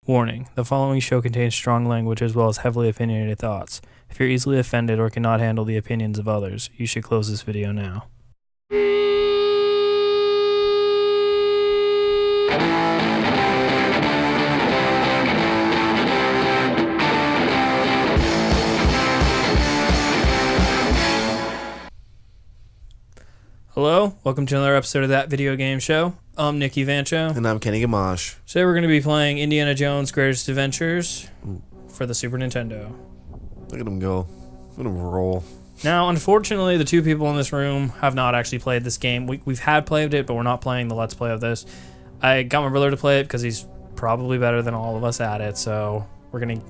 Warning, the following show contains strong language as well as heavily opinionated thoughts. If you're easily offended or cannot handle the opinions of others, you should close this video now. Hello, welcome to another episode of That Video Game Show. I'm Nick Evancho. And I'm Kenny Gamache. Today we're going to be playing Indiana Jones' Greatest Adventures for the Super Nintendo. Look at him go. Look at him roll. Now, unfortunately, the two people in this room have not actually played this game. We've had played it, but we're not playing the Let's Play of this. I got my brother to play it because he's probably better than all of us at it, so we're going to...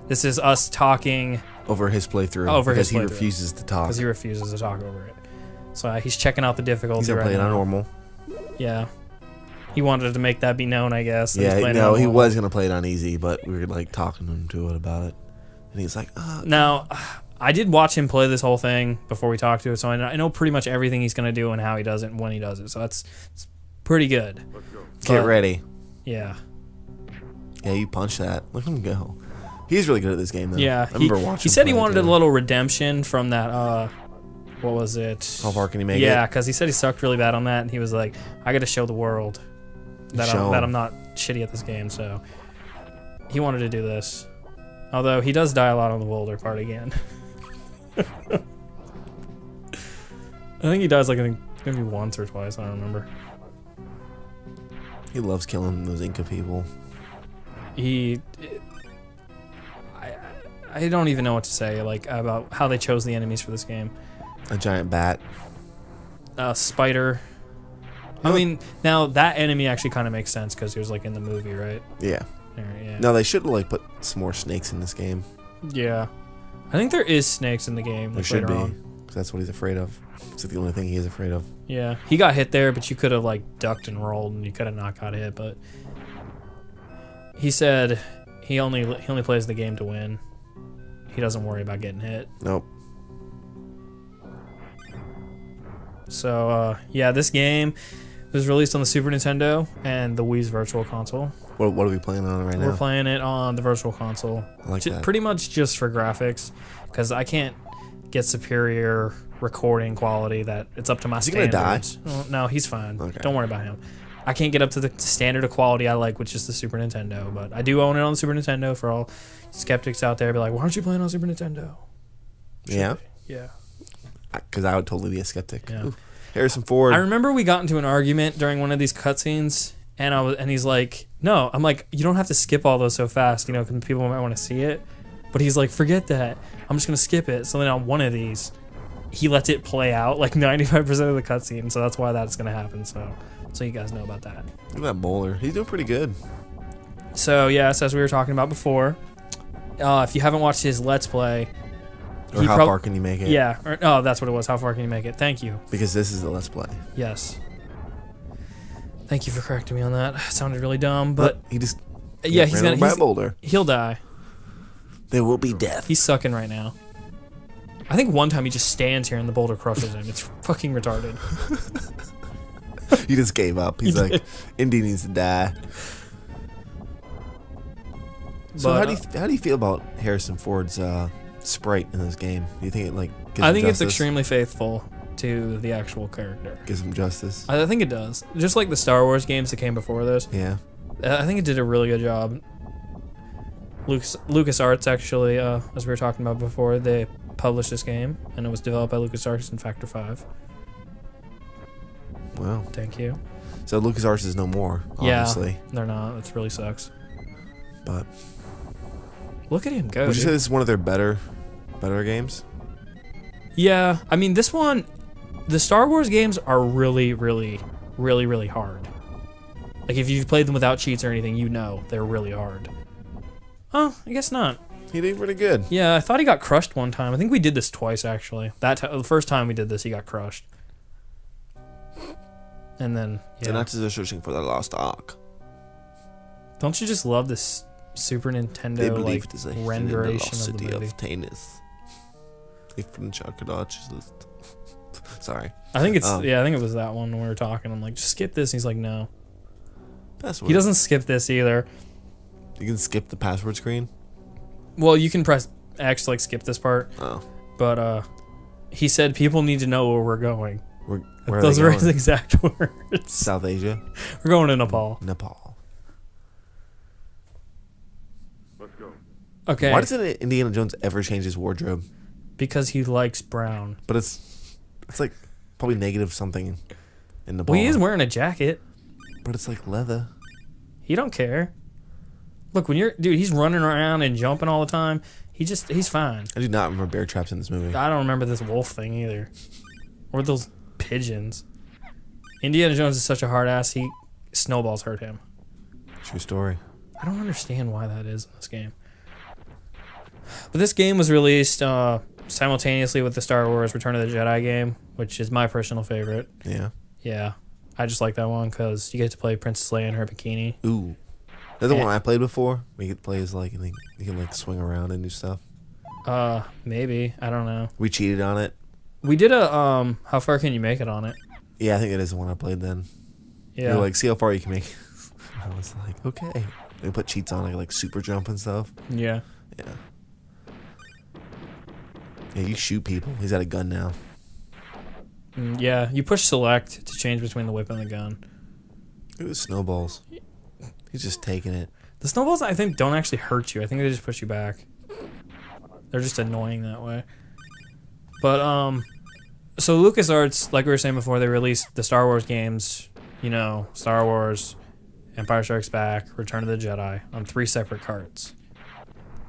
This is us talking... Over his playthrough. Because he refuses to talk. Because he refuses to talk over it. So he's checking out the difficulty. He's going to play it on normal. Yeah. He wanted to make that be known, I guess. Yeah, no, he was going to play it on easy, but we were like talking him to it about it. And he's like, Now, I did watch him play this whole thing before we talked to it, so I know pretty much everything he's going to do and how he does it and when he does it. So it's pretty good. Get ready. Yeah. Yeah, you punch that. Look at him go. He's really good at this game, though. Yeah. I remember watching he said he wanted a little redemption from that, what was it? How far can he make it? Yeah, because he said he sucked really bad on that, and he was like, I got to show the world that I'm not shitty at this game, so he wanted to do this. Although he does die a lot on the boulder part again. I think he dies like maybe once or twice, I don't remember. He loves killing those Inca people. I don't even know what to say about how they chose the enemies for this game. A giant bat. Spider. I mean, now that enemy actually kind of makes sense because he was like in the movie, right? Yeah. Yeah. No, they should have like put some more snakes in this game. Yeah. I think there is snakes in the game. There should be. Because that's what he's afraid of. It's the only thing he is afraid of. Yeah. He got hit there, but you could have like ducked and rolled and you could have not got hit, but he said he only plays the game to win. He doesn't worry about getting hit. Nope. So, yeah, this game was released on the Super Nintendo and the Wii's Virtual Console. What are we playing on right now? We're playing it on the Virtual Console. I like that. Pretty much just for graphics, because I can't get superior recording quality that it's up to my standards. Is he gonna die? No, he's fine. Okay. Don't worry about him. I can't get up to the standard of quality I like, which is the Super Nintendo, but I do own it on the Super Nintendo for all skeptics out there. Be like, why aren't you playing on Super Nintendo? Yeah? Yeah. Because I would totally be a skeptic. Yeah. Harrison Ford. I remember we got into an argument during one of these cutscenes, and he's like, no. I'm like, you don't have to skip all those so fast, because people might want to see it. But he's like, forget that. I'm just going to skip it. So then on one of these, he lets it play out like 95% of the cutscene, so that's why that's going to happen. So you guys know about that. Look at that bowler. He's doing pretty good. So, yes, as we were talking about before, if you haven't watched his Let's Play... Or how far can you make it? Yeah. That's what it was. How far can you make it? Thank you. Because this is the Let's Play. Yes. Thank you for correcting me on that. It sounded really dumb, but... he just... Yeah, he's gonna... by a boulder. He'll die. There will be death. He's sucking right now. I think one time he just stands here and the boulder crushes him. It's fucking retarded. He just gave up. He's like, Indy needs to die. So how do you feel about Harrison Ford's sprite in this game? Do you think it gives I him think justice? it's extremely faithful to the actual character. Gives him justice. I think it does. Just like the Star Wars games that came before this. Yeah. I think it did a really good job. LucasArts actually, as we were talking about before, they published this game, and it was developed by LucasArts and Factor 5. Wow. Thank you. So LucasArts is no more, obviously. Yeah, they're not. It really sucks. But look at him go. Would you say this is one of their better games? Yeah, I mean, this one, the Star Wars games are really, really, really, really hard. Like, if you've played them without cheats or anything, they're really hard. Oh, I guess not. He did pretty good. Yeah, I thought he got crushed one time. I think we did this twice, actually. The first time we did this, he got crushed. And then, yeah. The Nazis are searching for the lost ark. Don't you just love this Super Nintendo, they believe it is a renderation lost of the city movie? of Tanis. A French archaeologist. Sorry. I think it's, I think it was that one when we were talking. I'm like, just skip this. And he's like, no. That's what he doesn't skip this either. You can skip the password screen. Well, you can press X to like skip this part. Oh. But he said people need to know where we're going. Where Those are were they his going? exact words. South Asia. We're going to Nepal. Nepal. Let's go. Okay. Why doesn't Indiana Jones ever change his wardrobe? Because he likes brown. But it's like probably negative something in Nepal. Well, he is wearing a jacket. But it's like leather. He don't care. Look, he's running around and jumping all the time. He's fine. I do not remember bear traps in this movie. I don't remember this wolf thing either. Or those pigeons. Indiana Jones is such a hard ass, snowballs hurt him. True story. I don't understand why that is in this game. But this game was released simultaneously with the Star Wars Return of the Jedi game, which is my personal favorite. Yeah. Yeah. I just like that one because you get to play Princess Leia in her bikini. Ooh. That's the one I played before. We could play as like, and you can like swing around and do stuff. Maybe. I don't know. We cheated on it. We did a, how far can you make it on it? Yeah, I think it is the one I played then. Yeah. You're like, see how far you can make it. I was like, okay. We put cheats on like super jump and stuff. Yeah. Yeah. Yeah, you shoot people. He's got a gun now. Yeah, you push select to change between the whip and the gun. It was snowballs. He's just taking it. The snowballs, I think, don't actually hurt you. I think they just push you back. They're just annoying that way. But, so LucasArts, like we were saying before, they released the Star Wars games, you know, Star Wars, Empire Strikes Back, Return of the Jedi, on 3 separate carts.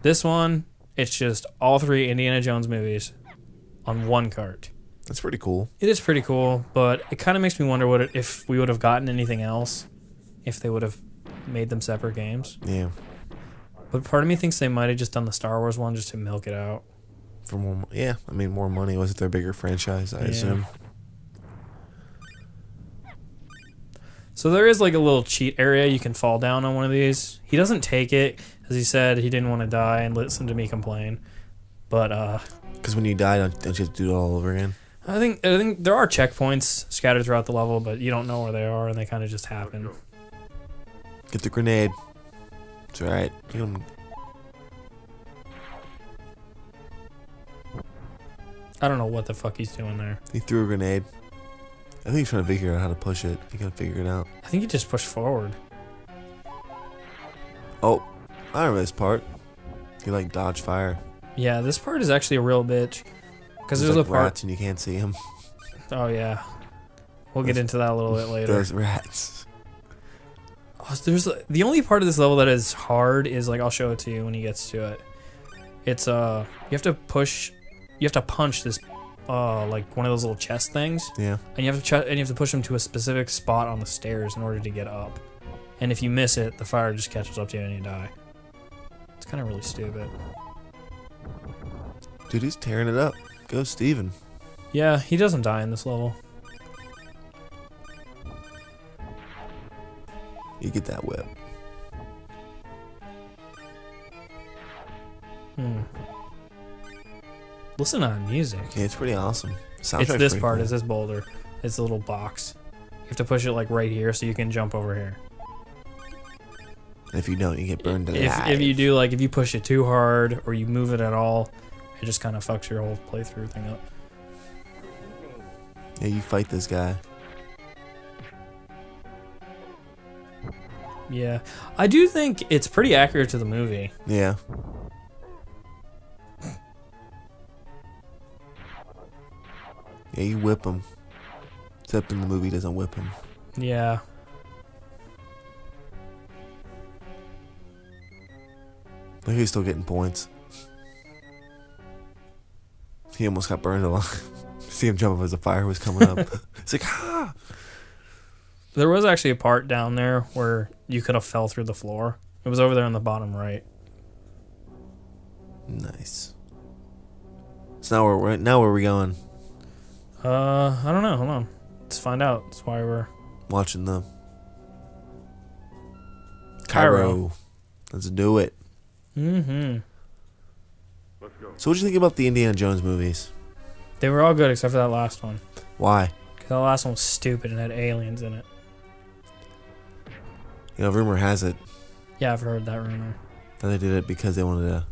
This one, it's just all 3 Indiana Jones movies on 1 cart. That's pretty cool. It is pretty cool, but it kind of makes me wonder if we would have gotten anything else if they would have made them separate games. Yeah. But part of me thinks they might have just done the Star Wars one just to milk it out. For more, yeah. I mean, more money. Was it their bigger franchise? I assume. So there is like a little cheat area you can fall down on one of these. He doesn't take it, as he said he didn't want to die and listen to me complain. But because when you die, don't you have to do it all over again? I think there are checkpoints scattered throughout the level, but you don't know where they are, and they kind of just happen. Get the grenade. It's alright. Get him. I don't know what the fuck he's doing there. He threw a grenade. I think he's trying to figure out how to push it. He can figure it out. I think he just pushed forward. Oh, I remember this part. You like dodge fire. Yeah, this part is actually a real bitch. Because there's like a part. rats and you can't see them. Oh yeah, we'll get into that a little bit later. Those rats. Oh, the only part of this level that is hard is like I'll show it to you when he gets to it. It's you have to punch this like one of those little chest things. Yeah. And you have to push him to a specific spot on the stairs in order to get up. And if you miss it, the fire just catches up to you and you die. It's kind of really stupid. Dude, he's tearing it up. Go, Steven. Yeah, he doesn't die in this level. You get that whip. Listen to the music. Yeah, it's pretty awesome. It's this pretty part. cool. It's this boulder. It's a little box. You have to push it like right here so you can jump over here. And if you don't, you get burned alive. If you do, like, if you push it too hard or you move it at all, it just kind of fucks your whole playthrough thing up. Yeah, you fight this guy. Yeah. I do think it's pretty accurate to the movie. Yeah. Yeah, you whip him. Except in the movie, he doesn't whip him. Yeah. Look, he's still getting points. He almost got burned alive. See him jump up as the fire was coming up. It's like, ah! There was actually a part down there where you could have fell through the floor. It was over there on the bottom right. Nice. So now where are we going? I don't know. Hold on. Let's find out. That's why we're Watching the Cairo. Let's do it. Mm-hmm. Let's go. So what do you think about the Indiana Jones movies? They were all good except for that last one. Why? Because that last one was stupid and had aliens in it. You know, rumor has it Yeah, I've heard that rumor. That they did it because they wanted to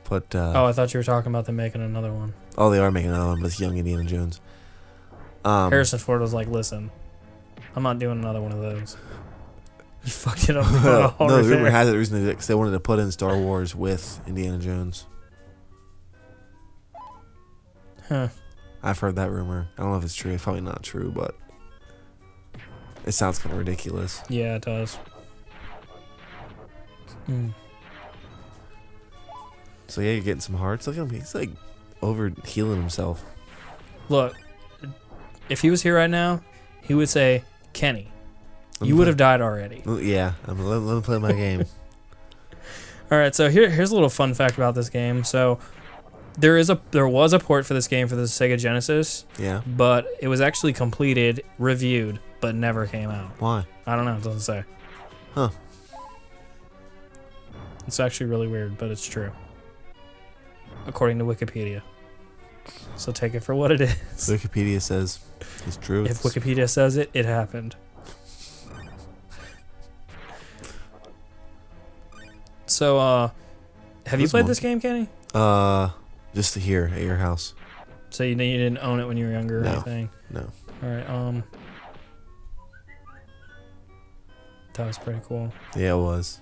put. Oh, I thought you were talking about them making another one. Oh, they are making another one, but it's young Indiana Jones. Harrison Ford was like, "Listen, I'm not doing another one of those." You fucked it up. No, the rumor has it recently because they wanted to put in Star Wars with Indiana Jones. Huh. I've heard that rumor. I don't know if it's true. It's probably not true, but it sounds kind of ridiculous. Yeah, it does. So yeah, you're getting some hearts. Look at him. He's like over healing himself. Look, if he was here right now, he would say, "Kenny, you would have died already." Yeah, let me play my game. All right, so here's a little fun fact about this game. So there was a port for this game for the Sega Genesis. Yeah. But it was actually completed, reviewed, but never came out. Why? I don't know. It doesn't say. Huh. It's actually really weird, but it's true. According to Wikipedia. So take it for what it is. Wikipedia says it's true. If Wikipedia says it, it happened. So, have you played this game, Kenny? Just here at your house. So you didn't own it when you were younger or anything? No. All right. That was pretty cool. Yeah, it was.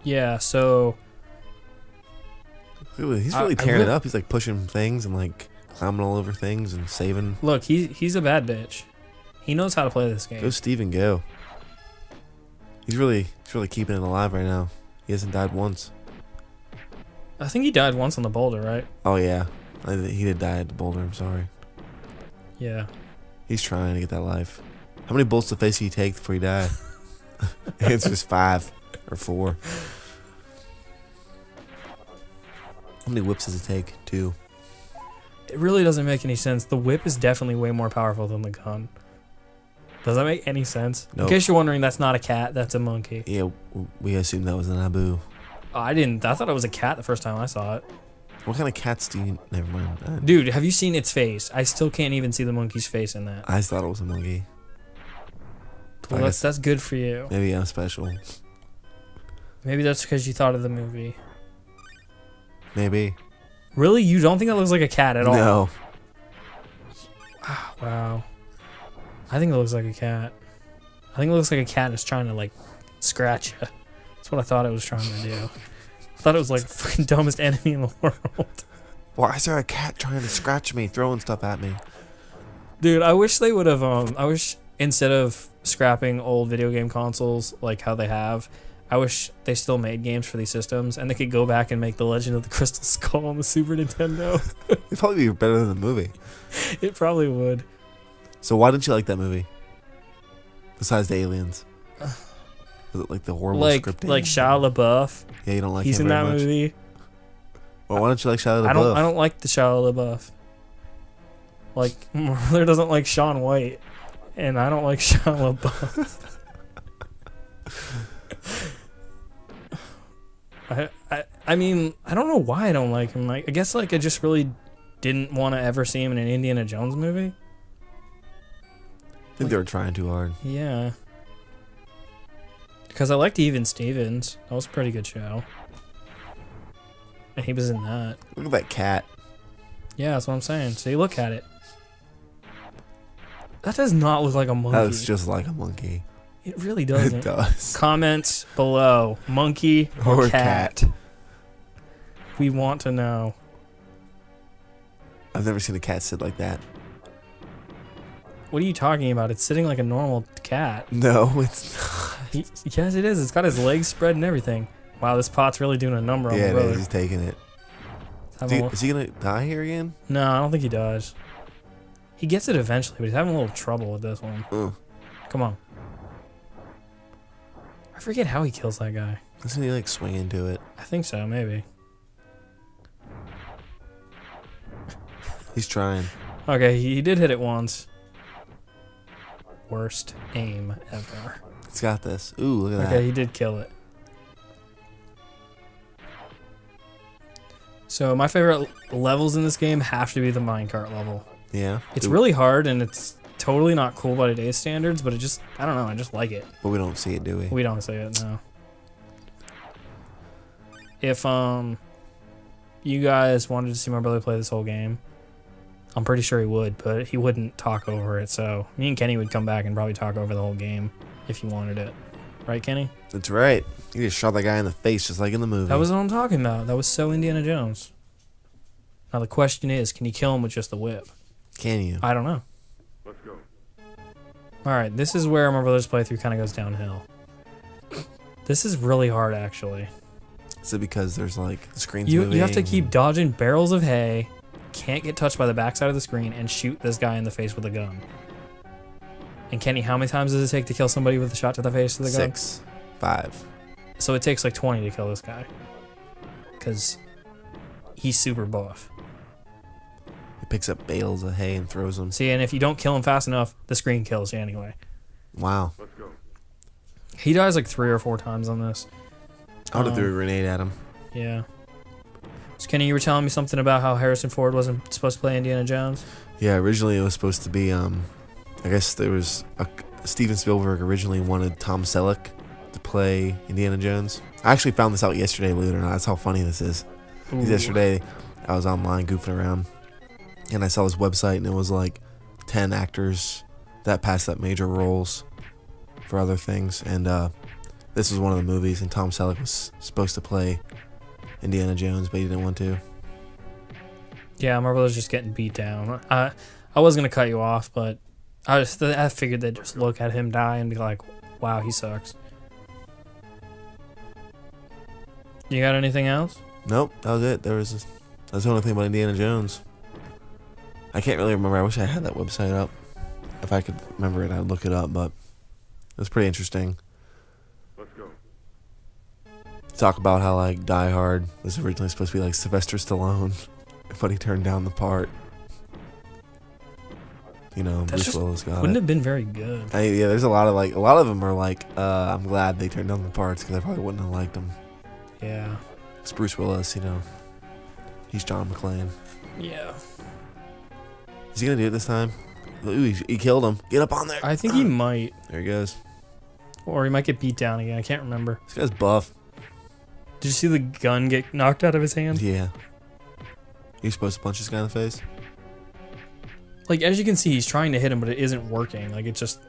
Yeah. So. He's really tearing it up. He's like pushing things and like climbing all over things and saving. Look, he's a bad bitch. He knows how to play this game. Go Steven, go. He's really keeping it alive right now. He hasn't died once. I think he died once on the boulder, right? Oh yeah, he did die at the boulder. I'm sorry. Yeah. He's trying to get that life. How many bullets to the face did he take before he died? It's just 5 or 4. How many whips does it take? 2. It really doesn't make any sense. The whip is definitely way more powerful than the gun. Does that make any sense? Nope. In case you're wondering, that's not a cat. That's a monkey. Yeah, we assumed that was an Abu. Oh, I didn't. I thought it was a cat the first time I saw it. What kind of cats do you... Never mind. Dude, have you seen its face? I still can't even see the monkey's face in that. I just thought it was a monkey. Well, that's good for you. Maybe I'm special. Maybe that's because you thought of the movie. Maybe. Really? You don't think that looks like a cat at all? No. Wow. I think it looks like a cat. I think it looks like a cat is trying to, like, scratch you. That's what I thought it was trying to do. I thought it was, like, the fucking dumbest enemy in the world. Why is there a cat trying to scratch me, throwing stuff at me? Dude, I wish they would have, I wish instead of scrapping old video game consoles like how they have, I wish they still made games for these systems and they could go back and make The Legend of the Crystal Skull on the Super Nintendo. It'd probably be better than the movie. It probably would. So why didn't you like that movie? Besides the aliens. Was it like the horrible scripting? Like Shia LaBeouf. Yeah, you don't like He's him in very that much. movie. Well, why don't you like Shia LaBeouf? I don't like the Shia LaBeouf. Like, my brother doesn't like Shaun White, and I don't like Shia LaBeouf. I mean, I don't know why I don't like him. Like, I guess like I just really didn't want to ever see him in an Indiana Jones movie. I think they were trying too hard. Yeah. Because I liked Even Stevens. That was a pretty good show. And he was in that. Look at that cat. Yeah, that's what I'm saying. See, look at it. That does not look like a monkey. That looks just like a monkey. It really doesn't. It does. Comments below. Monkey or cat? We want to know. I've never seen a cat sit like that. What are you talking about? It's sitting like a normal cat. No, it's not. Yes, it is. It's got his legs spread and everything. Wow, this pot's really doing a number on my brother. Yeah, he's taking it. Is he going to die here again? No, I don't think he does. He gets it eventually, but he's having a little trouble with this one. Come on. I forget how he kills that guy. Doesn't he like swing into it? I think so, maybe. He's trying. Okay, he did hit it once. Worst aim ever. He's got this. Ooh, look at that. Okay, he did kill it. So my favorite levels in this game have to be the minecart level. Yeah. It's really hard and it's totally not cool by today's standards, but it just, I don't know, I just like it. But we don't see it, do we? We don't say it, no. If you guys wanted to see my brother play this whole game, I'm pretty sure he would, but he wouldn't talk over it. So me and Kenny would come back and probably talk over the whole game if you wanted it. Right, Kenny? That's right. You just shot that guy in the face just like in the movie. That was what I'm talking about. That was so Indiana Jones. Now the question is, can you kill him with just the whip? Can you? I don't know. Let's go. Alright, this is where my brother's playthrough kind of goes downhill. This is really hard, actually. Is it because there's like the screen's You moving? have to keep dodging barrels of hay, can't get touched by the backside of the screen, and shoot this guy in the face with a gun. And Kenny, how many times does it take to kill somebody with a shot to the face with a gun? 6, 5. So it takes like 20 to kill this guy. Because he's super buff. He picks up bales of hay and throws them. See, and if you don't kill him fast enough, the screen kills you anyway. Wow. Let's go. He dies like 3 or 4 times on this. I would have threw a grenade at him. Yeah. So Kenny, you were telling me something about how Harrison Ford wasn't supposed to play Indiana Jones? Yeah, originally it was supposed to be, I guess there was, Steven Spielberg originally wanted Tom Selleck to play Indiana Jones. I actually found this out yesterday, believe it or not. That's how funny this is. Ooh. Yesterday, I was online goofing around, and I saw this website, and it was like 10 actors that passed up major roles for other things, and this was one of the movies, and Tom Selleck was supposed to play Indiana Jones, but he didn't want to. Yeah, my brother's just getting beat down. I was going to cut you off, but I figured they'd just look at him die and be like, wow, he sucks. You got anything else? Nope, that was it. That's the only thing about Indiana Jones. I can't really remember. I wish I had that website up. If I could remember it, I'd look it up, but it was pretty interesting. Let's go. Talk about how like Die Hard was originally supposed to be like Sylvester Stallone, but he turned down the part. You know, That's Bruce Willis got Wouldn't it. have been very good. Yeah, there's a lot of them are like, I'm glad they turned down the parts because I probably wouldn't have liked them. Yeah. It's Bruce Willis, you know. He's John McClane. Yeah. Is he gonna do it this time? Ooh, he killed him. Get up on there. I think he might. There he goes. Or he might get beat down again. I can't remember. This guy's buff. Did you see the gun get knocked out of his hand? Yeah. You're supposed to punch this guy in the face? Like, as you can see, he's trying to hit him, but it isn't working. Like, it just...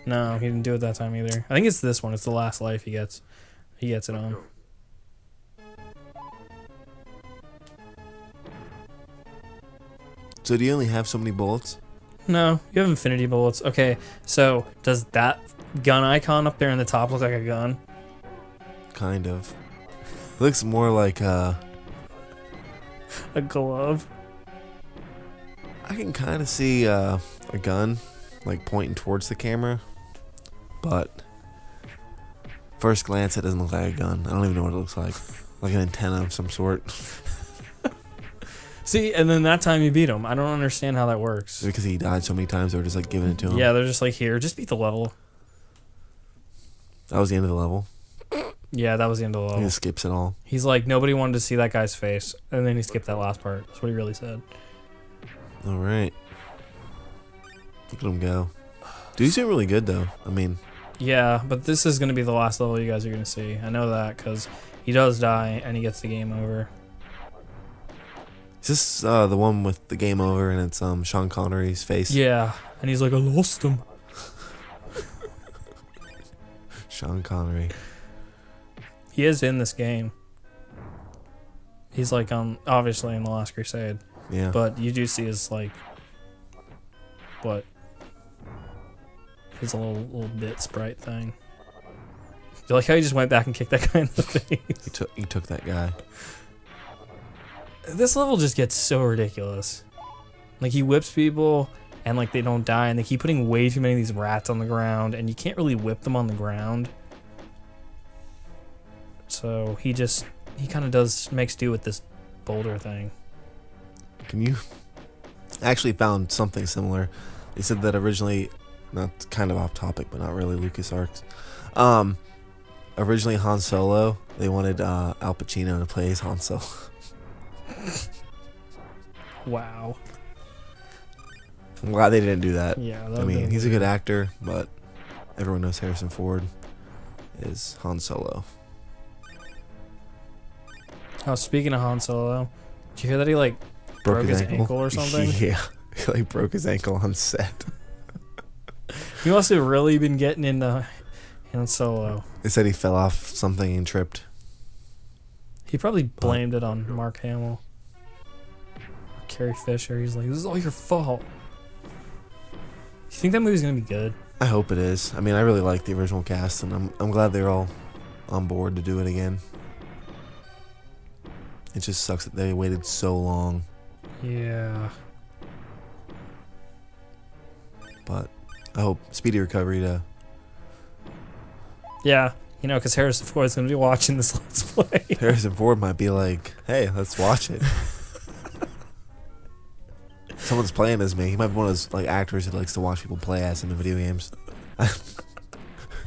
No, he didn't do it that time either. I think it's this one. It's the last life he gets. He gets it on. So do you only have so many bullets? No, you have infinity bullets. Okay, so does that gun icon up there in the top look like a gun? Kind of. It looks more like A glove? I can kind of see a gun like pointing towards the camera, but first glance it doesn't look like a gun. I don't even know what it looks like. Like an antenna of some sort. See, and then that time you beat him. I don't understand how that works. Because he died so many times, they were just like giving it to him. Yeah, they're just like, here, just beat the level. That was the end of the level. Yeah, that was the end of the He level. just skips it all. He's like, nobody wanted to see that guy's face, and then he skipped that last part. That's what he really said. All right. Look at him go. Dude, he's doing really good though. I mean, Yeah, but this is going to be the last level you guys are going to see. I know that because he does die, and he gets the game over. is this the one with the game over and it's Sean Connery's face? Yeah, and he's like, I lost him. Sean Connery. He is in this game. He's like obviously in The Last Crusade. Yeah. But you do see his like what? His little bit sprite thing. You like how he just went back and kicked that guy in the face? He took that guy. This level just gets so ridiculous. Like he whips people and like they don't die, and they keep putting way too many of these rats on the ground, and you can't really whip them on the ground. So he kind of makes do with this boulder thing. Can you? I actually found something similar. They said that originally, not kind of off topic, but not really LucasArts. Originally Han Solo, they wanted Al Pacino to play as Han Solo. Wow. I'm glad they didn't do that. Yeah, I mean, he's a good actor, but everyone knows Harrison Ford is Han Solo. Oh, speaking of Han Solo, did you hear that he like broke his ankle or something? Yeah, he like broke his ankle on set. He must have really been getting into Han Solo. They said he fell off something and tripped. He probably blamed it on Mark Hamill. Or Carrie Fisher. He's like, this is all your fault. You think that movie's gonna be good? I hope it is. I mean, I really like the original cast, and I'm glad they're all on board to do it again. It just sucks that they waited so long. Yeah. But I hope speedy recovery to... Yeah. You know, because Harrison Ford's going to be watching this Let's Play. Harrison Ford might be like, hey, let's watch it. Someone's playing as me. He might be one of those like actors who likes to watch people play as him in video games.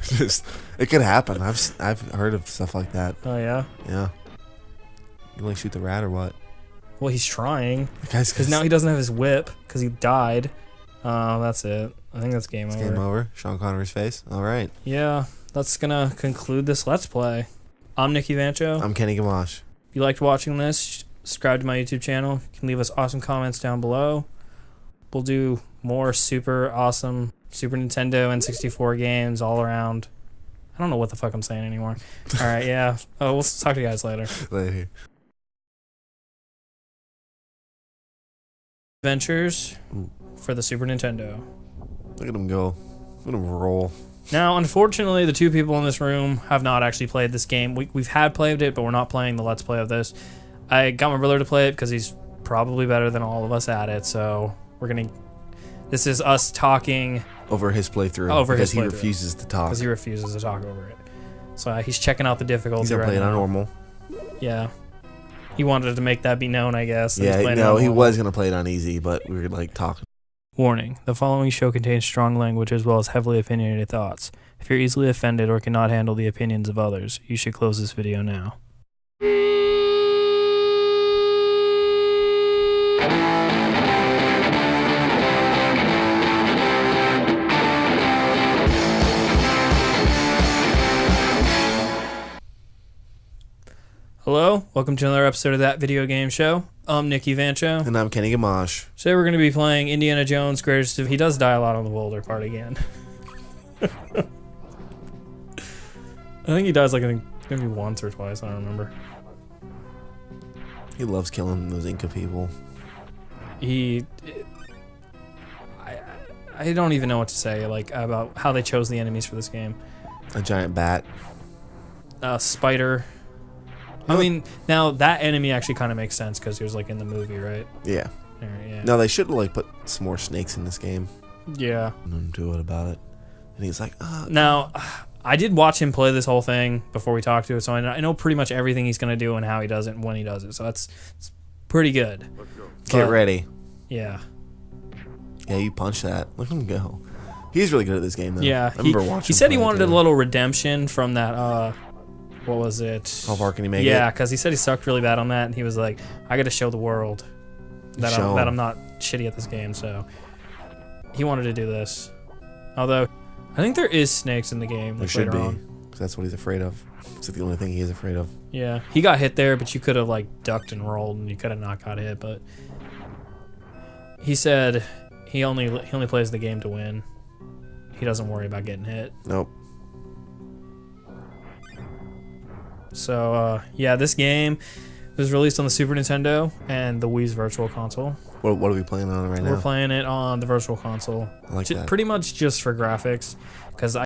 Just, it could happen. I've heard of stuff like that. Oh, yeah? Yeah. You like shoot the rat or what? Well, he's trying. Because now he doesn't have his whip because he died. That's it. I think that's game over. Game over. Sean Connery's face. All right. Yeah, that's going to conclude this Let's Play. I'm Nick Evancho. I'm Kenny Gamache. If you liked watching this, subscribe to my YouTube channel. You can leave us awesome comments down below. We'll do more super awesome Super Nintendo N64 games all around. I don't know what the fuck I'm saying anymore. All right, yeah. Oh, we'll talk to you guys later. Later. Adventures for the Super Nintendo. Look at him go. Look at him roll. Now, unfortunately, the two people in this room have not actually played this game. We've had played it, but we're not playing the Let's Play of this. I got my brother to play it because he's probably better than all of us at it, so we're going to... This is us talking... Over his playthrough. Because he refuses to talk. Because he refuses to talk over it. So he's checking out the difficulty He's going to play it on normal. Yeah. He wanted to make that be known, I guess. Yeah, no, he was going to play it on easy, but we were like talking. Warning. The following show contains strong language as well as heavily opinionated thoughts. If you're easily offended or cannot handle the opinions of others, you should close this video now. Hello, welcome to another episode of That Video Game Show. I'm Nick Evancho. And I'm Kenny Gamache. Today we're going to be playing Indiana Jones Greatest of... He does die a lot on the boulder part again. I think he dies like maybe once or twice, I don't remember. He loves killing those Inca people. I don't even know what to say like about how they chose the enemies for this game. A giant bat. Spider. I mean, now that enemy actually kind of makes sense because he was like in the movie, right? Yeah. Yeah. No, they should have like put some more snakes in this game. Yeah. And do it about it. And he's like, Now, I did watch him play this whole thing before we talked to it, so I know pretty much everything he's gonna do and how he does it and when he does it. So it's pretty good. Let's go. Get ready. Yeah. Yeah, you punch that. Look at him go. He's really good at this game, though. Yeah. I remember watching. He said he play it, wanted a too. little redemption from that. What was it? How far can he make it? Yeah, because he said he sucked really bad on that, and he was like, "I got to show the world that I'm not shitty at this game." So he wanted to do this. Although I think there is snakes in the game. There Like, should later be, on. because that's what he's afraid of. It's the only thing he is afraid of. Yeah, he got hit there, but you could have like ducked and rolled, and you could have not got hit. But he said he only plays the game to win. He doesn't worry about getting hit. Nope. So yeah, this game was released on the Super Nintendo and the Wii's Virtual Console. What are we playing on right now? We're playing it on the Virtual Console. I like that. Pretty much just for graphics, because